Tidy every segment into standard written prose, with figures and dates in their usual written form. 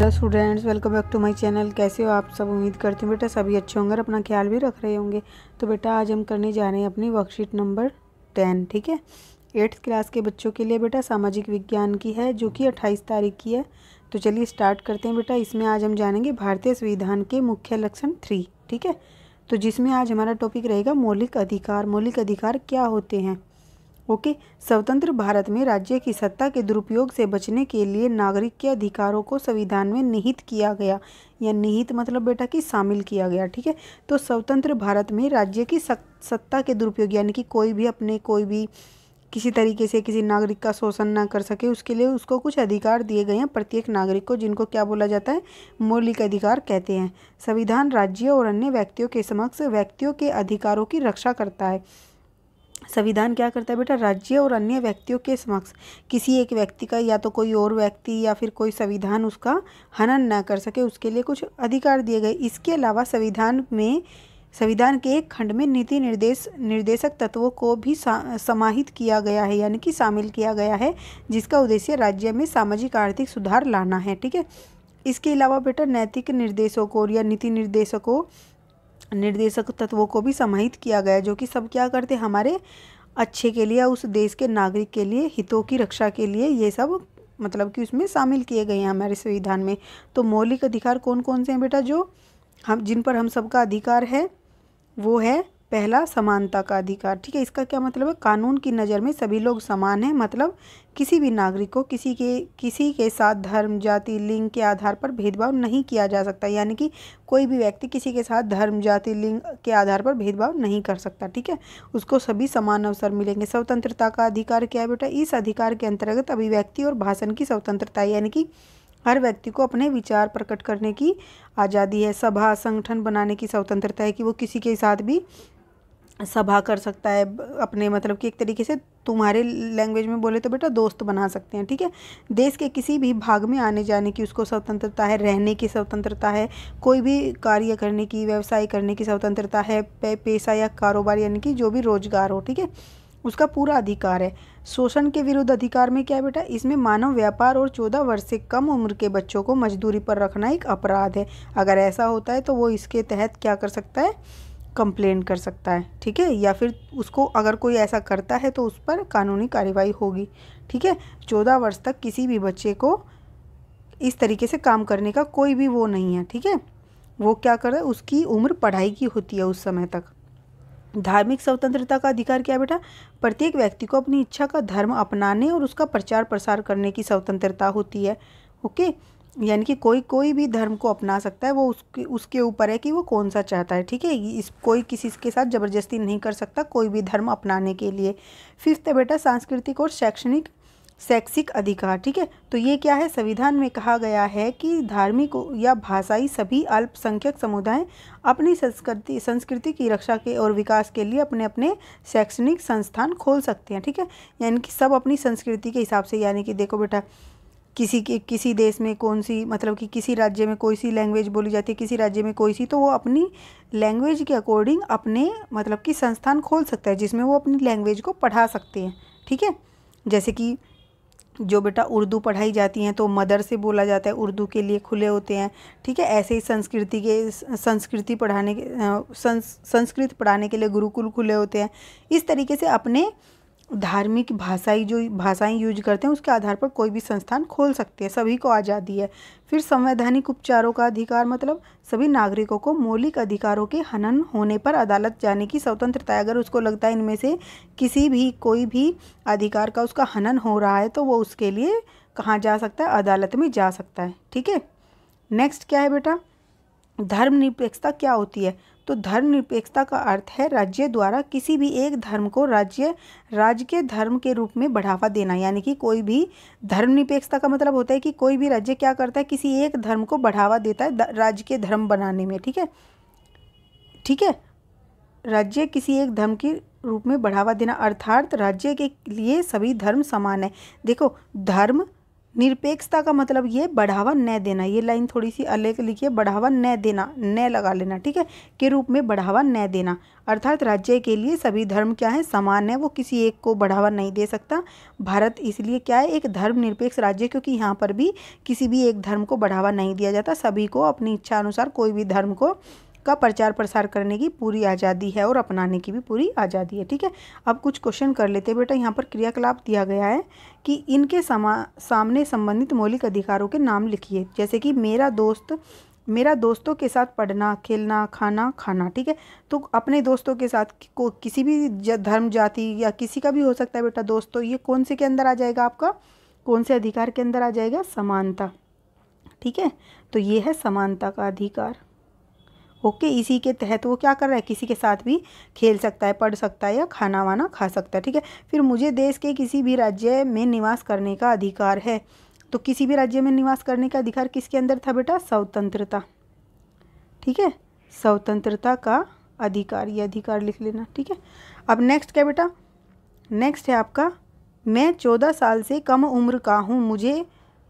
Hello students, welcome back to my channel. कैसे हो आप सब? उम्मीद करती हूँ बेटा सभी अच्छे होंगे और अपना ख्याल भी रख रहे होंगे। तो बेटा आज हम करने जा रहे हैं अपनी वर्कशीट नंबर 10। ठीक है, 8th क्लास के बच्चों के लिए बेटा सामाजिक विज्ञान की है, जो कि 28 तारीख की है। तो चलिए स्टार्ट करते हैं बेटा। इसमें आज हम जानेंगे भारतीय संविधान के मुख्य लक्षण 3। ठीक है, तो जिसमें आज हमारा टॉपिक रहेगा मौलिक अधिकार। मौलिक अधिकार क्या होते हैं? ओके, स्वतंत्र भारत में राज्य की सत्ता के दुरुपयोग से बचने के लिए नागरिक के अधिकारों को संविधान में निहित किया गया, या निहित मतलब बेटा कि शामिल किया गया। ठीक है, तो स्वतंत्र भारत में राज्य की सत्ता के दुरुपयोग यानी कि कोई भी किसी तरीके से किसी नागरिक का शोषण ना कर सके, उसके लिए उसको कुछ अधिकार दिए गए हैं प्रत्येक नागरिक को, जिनको क्या बोला जाता है? मौलिक अधिकार कहते हैं। संविधान राज्य और अन्य व्यक्तियों के समक्ष व्यक्तियों के अधिकारों की रक्षा करता है। संविधान क्या करता है बेटा? राज्य और अन्य व्यक्तियों के समक्ष किसी एक व्यक्ति का या तो कोई और व्यक्ति या फिर कोई संविधान उसका हनन ना कर सके, उसके लिए कुछ अधिकार दिए गए। इसके अलावा संविधान के एक खंड में नीति निर्देशक तत्वों को भी समाहित किया गया है, यानी कि शामिल किया गया है, जिसका उद्देश्य राज्य में सामाजिक आर्थिक सुधार लाना है। ठीक है, इसके अलावा बेटा नैतिक निर्देशों को या नीति निर्देशक तत्वों को भी समाहित किया गया, जो कि सब क्या करते हैं? हमारे अच्छे के लिए, उस देश के नागरिक के लिए, हितों की रक्षा के लिए ये सब मतलब कि उसमें शामिल किए गए हैं हमारे संविधान में। तो मौलिक अधिकार कौन कौन से हैं बेटा? जिन पर हम सबका अधिकार है वो है पहला, समानता का अधिकार। ठीक है, इसका क्या मतलब है? कानून की नज़र में सभी लोग समान हैं, मतलब किसी भी नागरिक को किसी के साथ धर्म, जाति, लिंग के आधार पर भेदभाव नहीं किया जा सकता, यानी कि कोई भी व्यक्ति किसी के साथ धर्म, जाति, लिंग के आधार पर भेदभाव नहीं कर सकता। ठीक है, उसको सभी समान अवसर मिलेंगे। स्वतंत्रता का अधिकार क्या है बेटा? इस अधिकार के अंतर्गत अभिव्यक्ति और भाषण की स्वतंत्रता है, यानी कि हर व्यक्ति को अपने विचार प्रकट करने की आज़ादी है। सभा संगठन बनाने की स्वतंत्रता है, कि वो किसी के साथ भी सभा कर सकता है, अपने मतलब कि एक तरीके से तुम्हारे लैंग्वेज में बोले तो बेटा दोस्त बना सकते हैं। ठीक है, देश के किसी भी भाग में आने जाने की उसको स्वतंत्रता है। रहने की स्वतंत्रता है। कोई भी कार्य करने की, व्यवसाय करने की स्वतंत्रता है। पेशा या कारोबार यानी कि जो भी रोजगार हो, ठीक है, उसका पूरा अधिकार है। शोषण के विरुद्ध अधिकार में क्या है बेटा? इसमें मानव व्यापार और 14 वर्ष से कम उम्र के बच्चों को मजदूरी पर रखना एक अपराध है। अगर ऐसा होता है तो वो इसके तहत क्या कर सकता है? कंप्लेन कर सकता है। ठीक है, या फिर उसको अगर कोई ऐसा करता है तो उस पर कानूनी कार्रवाई होगी। ठीक है, 14 वर्ष तक किसी भी बच्चे को इस तरीके से काम करने का कोई भी वो नहीं है। ठीक है, वो क्या करे? उसकी उम्र पढ़ाई की होती है उस समय तक। धार्मिक स्वतंत्रता का अधिकार क्या है बेटा? प्रत्येक व्यक्ति को अपनी इच्छा का धर्म अपनाने और उसका प्रचार प्रसार करने की स्वतंत्रता होती है। ओके, यानी कि कोई भी धर्म को अपना सकता है, वो उसके ऊपर है कि वो कौन सा चाहता है। ठीक है, कोई किसी के साथ ज़बरदस्ती नहीं कर सकता कोई भी धर्म अपनाने के लिए। फिफ्थ है बेटा सांस्कृतिक और शैक्षिक अधिकार। ठीक है, तो ये क्या है? संविधान में कहा गया है कि धार्मिक या भाषाई सभी अल्पसंख्यक समुदाय अपनी संस्कृति की रक्षा के और विकास के लिए अपने अपने शैक्षणिक संस्थान खोल सकते हैं। ठीक है, यानी कि सब अपनी संस्कृति के हिसाब से, यानी कि देखो बेटा किसी देश में कौन सी, मतलब कि किसी राज्य में कोई सी लैंग्वेज बोली जाती है, किसी राज्य में कोई सी, तो वो अपनी लैंग्वेज के अकॉर्डिंग अपने मतलब कि संस्थान खोल सकता है, जिसमें वो अपनी लैंग्वेज को पढ़ा सकते हैं। ठीक है, जैसे कि जो बेटा उर्दू पढ़ाई जाती हैं तो मदर से बोला जाता है, उर्दू के लिए खुले होते हैं। ठीक है, ऐसे ही संस्कृत पढ़ाने के लिए गुरुकुल खुले होते हैं। इस तरीके से अपने धार्मिक भाषाएं यूज करते हैं, उसके आधार पर कोई भी संस्थान खोल सकते हैं, सभी को आज़ादी है। फिर संवैधानिक उपचारों का अधिकार, मतलब सभी नागरिकों को मौलिक अधिकारों के हनन होने पर अदालत जाने की स्वतंत्रता है। अगर उसको लगता है इनमें से कोई भी अधिकार का उसका हनन हो रहा है तो वो उसके लिए कहाँ जा सकता है? अदालत में जा सकता है। ठीक है, नेक्स्ट क्या है बेटा? धर्मनिरपेक्षता क्या होती है? तो धर्मनिरपेक्षता का अर्थ है राज्य द्वारा किसी भी एक धर्म को राज्य के धर्म के रूप में बढ़ावा देना, यानी कि कोई भी धर्मनिरपेक्षता का मतलब होता है कि कोई भी राज्य क्या करता है? किसी एक धर्म को बढ़ावा देता है राज्य के धर्म बनाने में। ठीक है, राज्य किसी एक धर्म के रूप में बढ़ावा देना, अर्थात राज्य के लिए सभी धर्म समान है। देखो, धर्म निरपेक्षता का मतलब ये बढ़ावा न देना, ये लाइन थोड़ी सी अलग लिखिए, बढ़ावा न देना, न लगा लेना, ठीक है, के रूप में बढ़ावा न देना। अर्थात राज्य के लिए सभी धर्म क्या है, समान है, वो किसी एक को बढ़ावा नहीं दे सकता। भारत इसलिए क्या है, एक धर्मनिरपेक्ष राज्य, क्योंकि यहाँ पर भी किसी भी एक धर्म को बढ़ावा नहीं दिया जाता, सभी को अपनी इच्छा अनुसार कोई भी धर्म को का प्रचार प्रसार करने की पूरी आज़ादी है और अपनाने की भी पूरी आज़ादी है, ठीक है। अब कुछ क्वेश्चन कर लेते हैं बेटा। यहाँ पर क्रियाकलाप दिया गया है कि इनके सामने संबंधित मौलिक अधिकारों के नाम लिखिए। जैसे कि मेरा दोस्तों के साथ पढ़ना, खेलना, खाना खाना, ठीक है। तो अपने दोस्तों के साथ किसी भी धर्म, जाति या किसी का भी हो सकता है बेटा दोस्त, तो ये कौन से के अंदर आ जाएगा, आपका कौन से अधिकार के अंदर आ जाएगा, समानता, ठीक है। तो ये है समानता का अधिकार, ओके। इसी के तहत वो क्या कर रहा है, किसी के साथ भी खेल सकता है, पढ़ सकता है या खाना वाना खा सकता है, ठीक है। फिर मुझे देश के किसी भी राज्य में निवास करने का अधिकार है। तो किसी भी राज्य में निवास करने का अधिकार किसके अंदर था बेटा, स्वतंत्रता, ठीक है, स्वतंत्रता का अधिकार, ये अधिकार लिख लेना, ठीक है। अब नेक्स्ट क्या बेटा, नेक्स्ट है आपका, मैं 14 साल से कम उम्र का हूँ,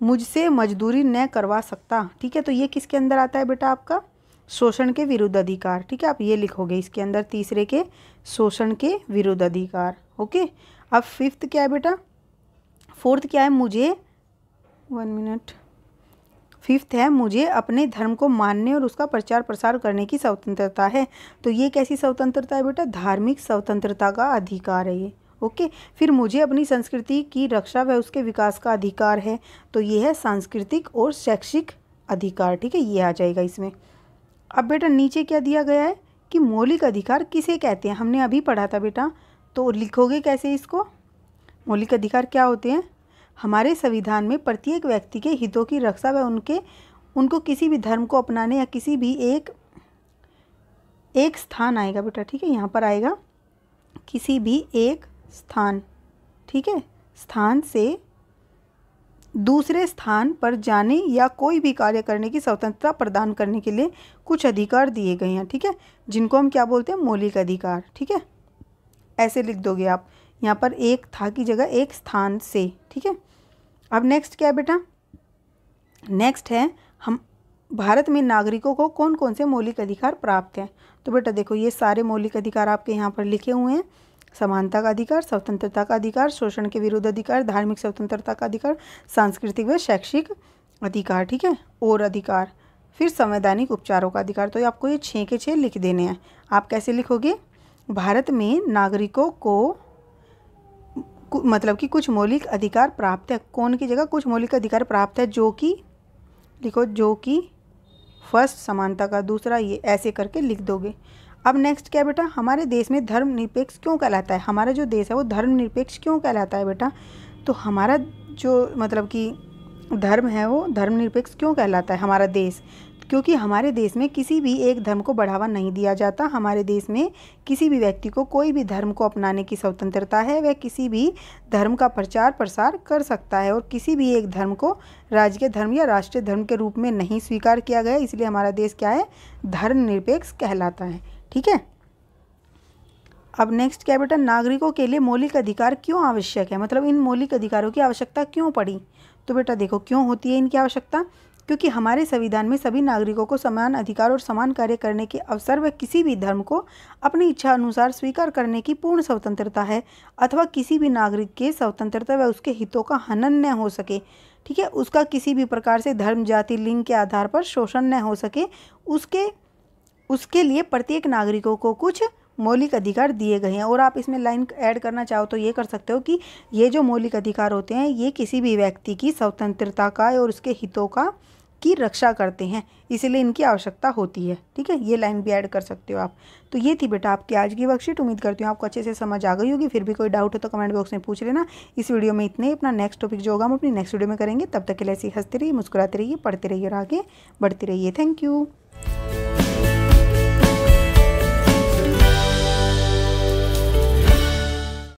मुझसे मजदूरी न करवा सकता, ठीक है। तो ये किसके अंदर आता है बेटा, आपका शोषण के विरुद्ध अधिकार, ठीक है। आप ये लिखोगे इसके अंदर, तीसरे के शोषण के विरुद्ध अधिकार, ओके। अब फिफ्थ क्या है बेटा, फोर्थ क्या है, मुझे 1 मिनट, फिफ्थ है मुझे अपने धर्म को मानने और उसका प्रचार प्रसार करने की स्वतंत्रता है। तो ये कैसी स्वतंत्रता है बेटा, धार्मिक स्वतंत्रता का अधिकार है ये, ओके। फिर मुझे अपनी संस्कृति की रक्षा व उसके विकास का अधिकार है। तो ये है सांस्कृतिक और शैक्षिक अधिकार, ठीक है, ये आ जाएगा इसमें। अब बेटा नीचे क्या दिया गया है कि मौलिक अधिकार किसे कहते हैं, हमने अभी पढ़ा था बेटा। तो लिखोगे कैसे इसको, मौलिक अधिकार क्या होते हैं, हमारे संविधान में प्रत्येक व्यक्ति के हितों की रक्षा व उनको किसी भी धर्म को अपनाने या किसी भी एक स्थान आएगा बेटा, ठीक है, यहाँ पर आएगा किसी भी एक स्थान, ठीक है, स्थान से दूसरे स्थान पर जाने या कोई भी कार्य करने की स्वतंत्रता प्रदान करने के लिए कुछ अधिकार दिए गए हैं, ठीक है, जिनको हम क्या बोलते हैं, मौलिक अधिकार, ठीक है। ऐसे लिख दोगे आप, यहाँ पर एक था की जगह एक स्थान से, ठीक है। अब नेक्स्ट क्या है बेटा, नेक्स्ट है हम भारत में नागरिकों को कौन कौन से मौलिक अधिकार प्राप्त हैं। तो बेटा देखो ये सारे मौलिक अधिकार आपके यहाँ पर लिखे हुए हैं, समानता का अधिकार, स्वतंत्रता का अधिकार, शोषण के विरुद्ध अधिकार, धार्मिक स्वतंत्रता का अधिकार, सांस्कृतिक व शैक्षिक अधिकार, ठीक है, और अधिकार, फिर संवैधानिक उपचारों का अधिकार। तो आपको ये 6 के 6 लिख देने हैं। आप कैसे लिखोगे, भारत में नागरिकों को मतलब कि कुछ मौलिक अधिकार प्राप्त है, कौन की जगह कुछ मौलिक अधिकार प्राप्त है, जो कि लिखो, जो कि फर्स्ट समानता का, दूसरा ये, ऐसे करके लिख दोगे। अब नेक्स्ट क्या बेटा, हमारे देश में धर्मनिरपेक्ष क्यों कहलाता है, हमारा जो देश है वो धर्मनिरपेक्ष क्यों कहलाता है बेटा। तो हमारा जो मतलब कि धर्म है वो धर्मनिरपेक्ष क्यों कहलाता है हमारा देश, क्योंकि हमारे देश में किसी भी एक धर्म को बढ़ावा नहीं दिया जाता। हमारे देश में किसी भी व्यक्ति को कोई भी धर्म को अपनाने की स्वतंत्रता है, वह किसी भी धर्म का प्रचार प्रसार कर सकता है और किसी भी एक धर्म को राजकीय धर्म या राष्ट्रीय धर्म के रूप में नहीं स्वीकार किया गया, इसलिए हमारा देश क्या है, धर्मनिरपेक्ष कहलाता है, ठीक है। अब नेक्स्ट क्या बेटा, नागरिकों के लिए मौलिक अधिकार क्यों आवश्यक है, मतलब इन मौलिक अधिकारों की आवश्यकता क्यों पड़ी। तो बेटा देखो क्यों होती है इनकी आवश्यकता, क्योंकि हमारे संविधान में सभी नागरिकों को समान अधिकार और समान कार्य करने के अवसर व किसी भी धर्म को अपनी इच्छा अनुसार स्वीकार करने की पूर्ण स्वतंत्रता है, अथवा किसी भी नागरिक के स्वतंत्रता व उसके हितों का हनन न हो सके, ठीक है, उसका किसी भी प्रकार से धर्म, जाति, लिंग के आधार पर शोषण न हो सके, उसके लिए प्रत्येक नागरिकों को कुछ मौलिक अधिकार दिए गए हैं। और आप इसमें लाइन ऐड करना चाहो तो ये कर सकते हो कि ये जो मौलिक अधिकार होते हैं ये किसी भी व्यक्ति की स्वतंत्रता का और उसके हितों की रक्षा करते हैं, इसलिए इनकी आवश्यकता होती है, ठीक है, ये लाइन भी ऐड कर सकते हो आप। तो ये थी बेटा आपकी आज की वर्कशीट, उम्मीद करती हूँ आपको अच्छे से समझ आ गई होगी। फिर भी कोई डाउट हो तो कमेंट बॉक्स में पूछ लेना। इस वीडियो में इतने, अपना नेक्स्ट टॉपिक जो होगा हम अपनी नेक्स्ट वीडियो में करेंगे। तब तक के लिए ऐसे ही हंसते रहिए, मुस्कुराते रहिए, पढ़ते रहिए और आगे बढ़ते रहिए। Thank you.